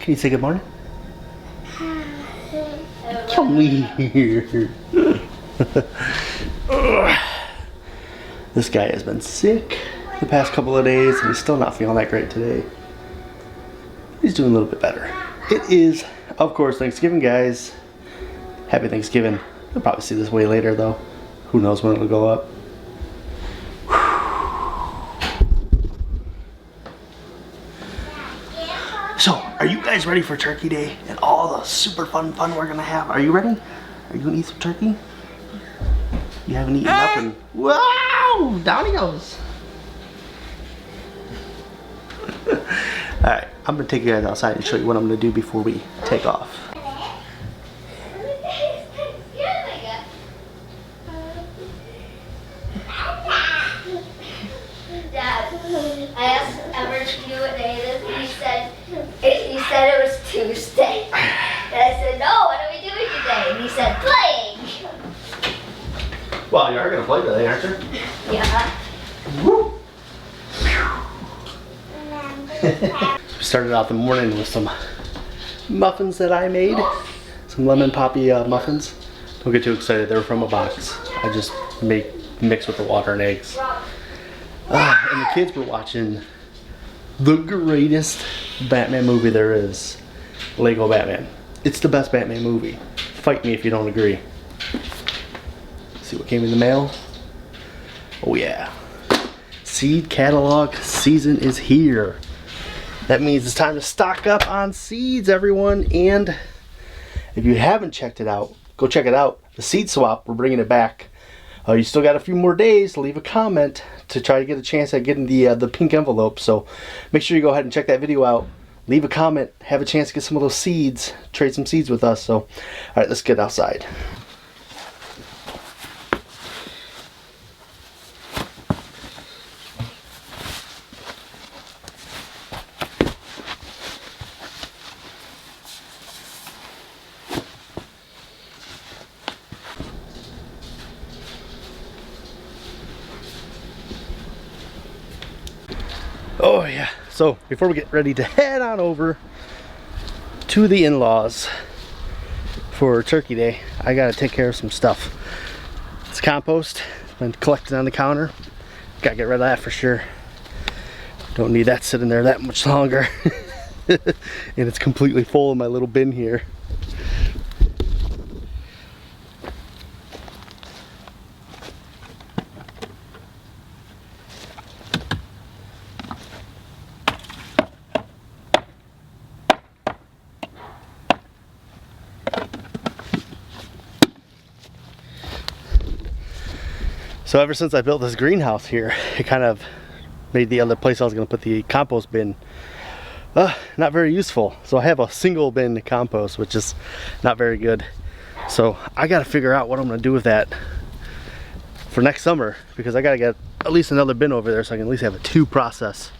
Can you say good morning? Come here. This guy has been sick the past couple of days and he's still not feeling that great today. He's doing a little bit better. It is, of course, Thanksgiving, guys. Happy Thanksgiving. You'll probably see this way later though. Who knows when it'll go up. So, are you guys ready for Turkey Day and all the super fun we're gonna have? Are you ready? Are you gonna eat some turkey? You haven't eaten nothing. Wow! Down he goes. Alright, I'm gonna take you guys outside and show you what I'm gonna do before we take off. Dad, I asked Emmer to do what day it is, and he said it was Tuesday. And I said, no, what are we doing today? And he said, playing. Well, you are gonna play today, aren't you? Yeah. Woo! We started out the morning with some muffins that I made. Some lemon poppy muffins. Don't get too excited, they're from a box. I just mix with the water and eggs. And the kids were watching the greatest Batman movie there is, Lego Batman. It's the best Batman movie. Fight me if you don't agree. See what came in the mail? Oh yeah. Seed catalog season is here. That means it's time to stock up on seeds, everyone. And if you haven't checked it out, go check it out. The seed swap, we're bringing it back. You still got a few more days to leave a comment to try to get a chance at getting the pink envelope. So make sure you go ahead and check that video out. Leave a comment, have a chance to get some of those seeds, trade some seeds with us. So, all right, let's get outside. Oh yeah, so before we get ready to head on over to the in-laws for Turkey Day, I gotta take care of some stuff. It's compost, been collected on the counter. Gotta get rid of that for sure. Don't need that sitting there that much longer. And it's completely full in my little bin here. So ever since I built this greenhouse here, it kind of made the other place I was going to put the compost bin not very useful. So I have a single bin compost, which is not very good. So I got to figure out what I'm going to do with that for next summer, because I got to get at least another bin over there so I can at least have a two process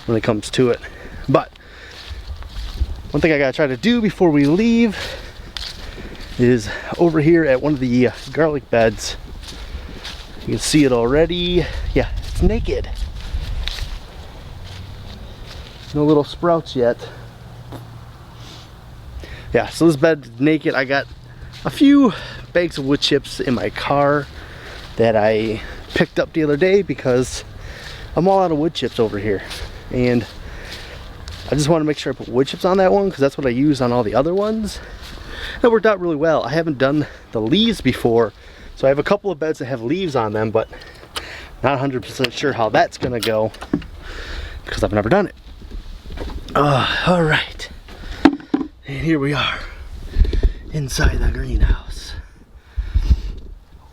when it comes to it. But one thing I got to try to do before we leave is over here at one of the garlic beds. You can see it already. Yeah, it's naked. No little sprouts yet. Yeah, so this bed's naked. I got a few bags of wood chips in my car that I picked up the other day because I'm all out of wood chips over here. And I just want to make sure I put wood chips on that one because that's what I use on all the other ones. That worked out really well. I haven't done the leaves before. So I have a couple of beds that have leaves on them, but not 100% sure how that's gonna go because I've never done it. All right, and here we are inside the greenhouse.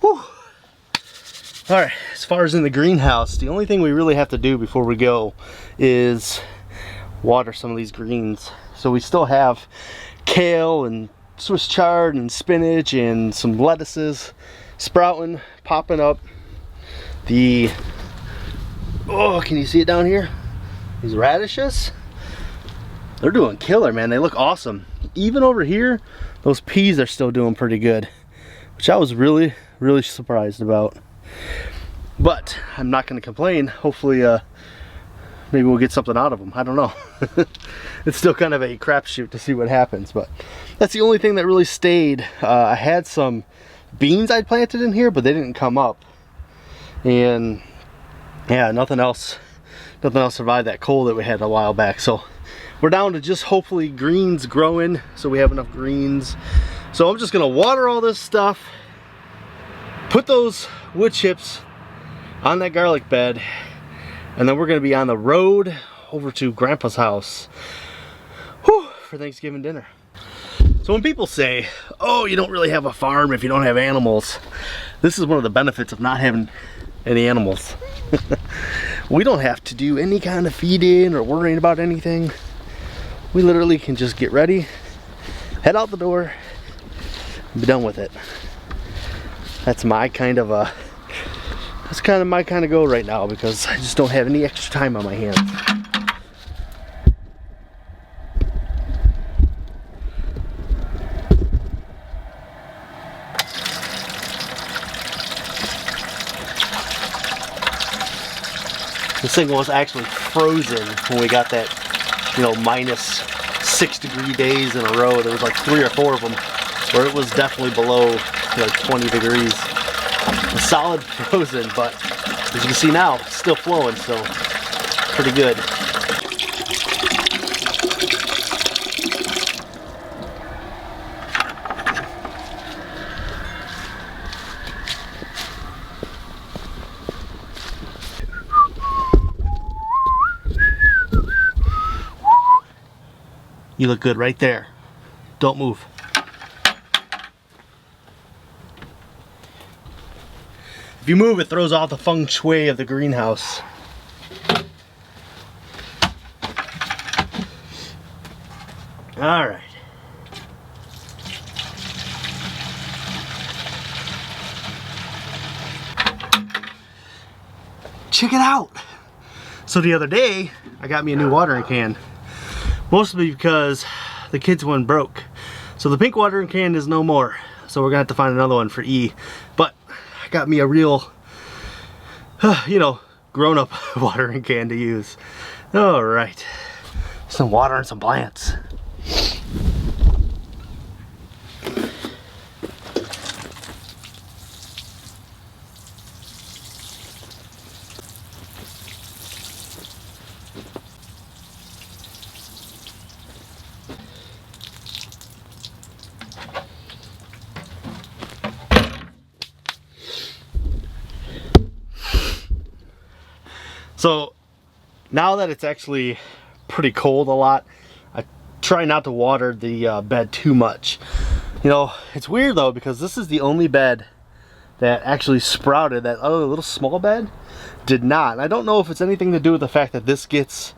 Whew. All right, as far as in the greenhouse, the only thing we really have to do before we go is water some of these greens. So we still have kale and Swiss chard and spinach and some lettuces sprouting, popping up. Oh, can you see it down here? These radishes, they're doing killer, man. They look awesome. Even over here, those peas are still doing pretty good, which I was really surprised about. But I'm not going to complain. Hopefully maybe we'll get something out of them. I don't know. It's still kind of a crapshoot to see what happens, but that's the only thing that really stayed. I had some beans I'd planted in here, but they didn't come up. And yeah, nothing else survived that cold that we had a while back. So we're down to just hopefully greens growing, so we have enough greens. So I'm just gonna water all this stuff, put those wood chips on that garlic bed, and then we're gonna be on the road over to Grandpa's house for Thanksgiving dinner. So when people say, oh, you don't really have a farm if you don't have animals, this is one of the benefits of not having any animals. We don't have to do any kind of feeding or worrying about anything. We literally can just get ready, head out the door, and be done with it. That's my kind of my kind of go right now, because I just don't have any extra time on my hands. This thing was actually frozen when we got that, you know, -6-degree days in a row. There was like 3 or 4 of them where it was definitely below like 20 degrees. It's solid frozen, but as you can see now, it's still flowing, so pretty good. You look good right there. Don't move. If you move, it throws off the feng shui of the greenhouse. All right. Check it out. So the other day, I got me a new watering can. Mostly because the kids' one broke. So the pink watering can is no more. So we're gonna have to find another one for E. But I got me a real, you know, grown-up watering can to use. All right, some water and some plants. So now that it's actually pretty cold a lot, I try not to water the bed too much. You know, it's weird though, because this is the only bed that actually sprouted. That other little small bed did not. And I don't know if it's anything to do with the fact that this gets,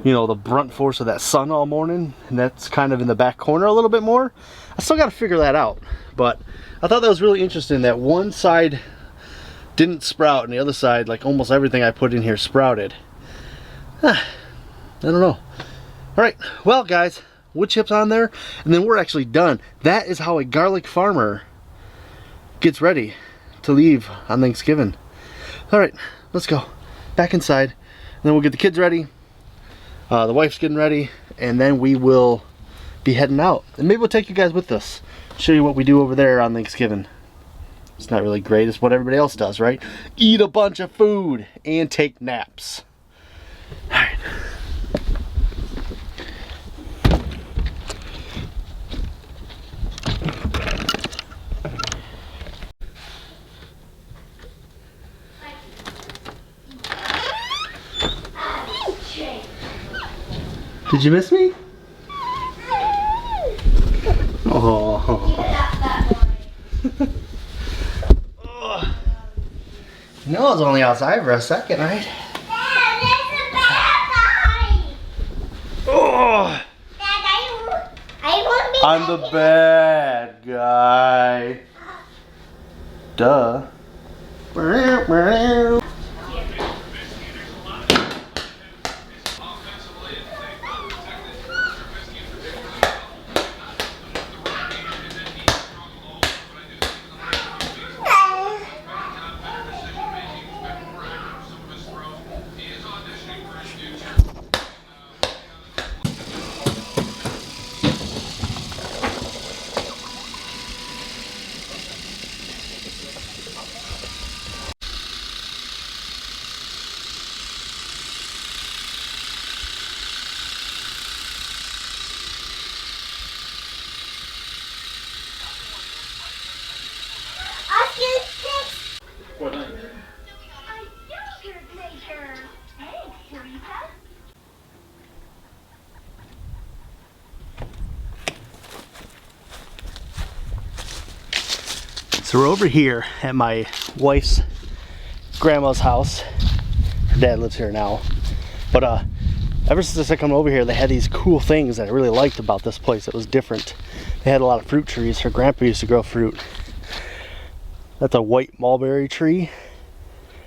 you know, the brunt force of that sun all morning, and that's kind of in the back corner a little bit more. I still got to figure that out. But I thought that was really interesting that one side didn't sprout and the other side, like almost everything I put in here, sprouted. I don't know. All right, well guys, wood chips on there, and then we're actually done. That is how a garlic farmer gets ready to leave on Thanksgiving. All right, let's go back inside, and then we'll get the kids ready. The wife's getting ready, and then we will be heading out. And maybe we'll take you guys with us, show you what we do over there on Thanksgiving. It's not really great. It's what everybody else does, right? Eat a bunch of food and take naps. All right. Did you miss me? Oh. No, I was only outside for a second, right? Dad, there's a bad guy. Oh. Dad, I want to be. I'm the bad guy. Duh. So we're over here at my wife's grandma's house. Her dad lives here now. But ever since I come over here, they had these cool things that I really liked about this place. It was different. They had a lot of fruit trees. Her grandpa used to grow fruit. That's a white mulberry tree.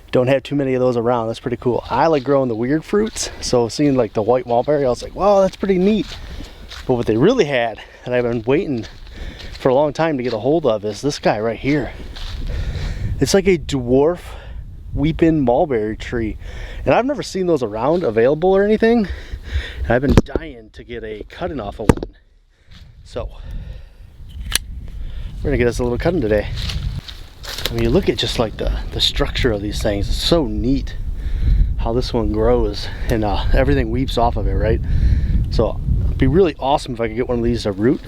Don't have too many of those around. That's pretty cool. I like growing the weird fruits. So seeing like the white mulberry, I was like, wow, that's pretty neat. But what they really had, and I've been waiting for a long time to get a hold of, is this guy right here. It's like a dwarf weeping mulberry tree. And I've never seen those around available or anything. And I've been dying to get a cutting off of one. So we're gonna get us a little cutting today. I mean, you look at just like the structure of these things. It's so neat how this one grows, and everything weeps off of it, right? So it'd be really awesome if I could get one of these to root.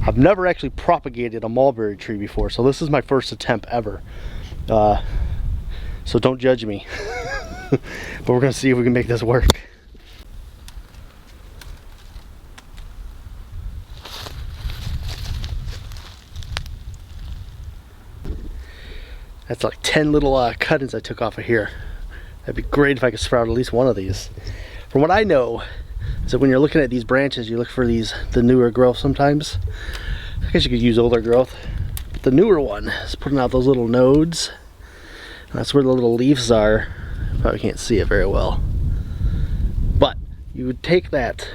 I've never actually propagated a mulberry tree before, so this is my first attempt ever. So don't judge me. But we're gonna see if we can make this work. That's like 10 little cuttings I took off of here. That'd be great if I could sprout at least one of these. From what I know, is that when you're looking at these branches, you look for the newer growth sometimes. I guess you could use older growth. But the newer one is putting out those little nodes. That's where the little leaves are. Probably can't see it very well. But you would take that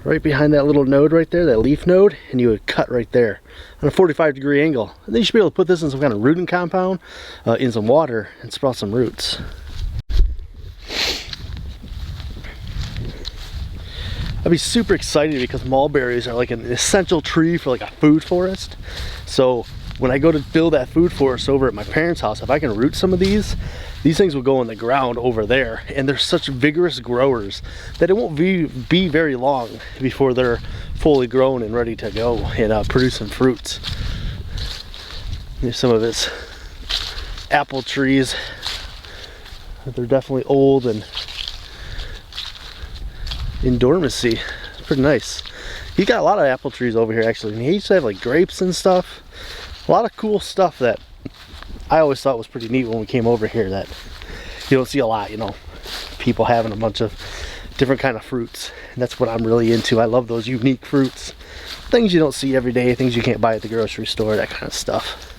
right behind that little node right there, that leaf node, and you would cut right there on a 45-degree angle. And then you should be able to put this in some kind of rooting compound, in some water, and sprout some roots. I'd be super excited because mulberries are like an essential tree for like a food forest. So when I go to build that food forest over at my parents' house, if I can root some of these things will go in the ground over there. And they're such vigorous growers that it won't be very long before they're fully grown and ready to go and produce some fruits. Here's some of his apple trees. They're definitely old and in dormancy. It's pretty nice. He got a lot of apple trees over here actually. And he used to have like grapes and stuff. A lot of cool stuff that I always thought was pretty neat when we came over here that you don't see a lot, you know, people having a bunch of different kind of fruits. And that's what I'm really into. I love those unique fruits. Things you don't see every day, things you can't buy at the grocery store, that kind of stuff.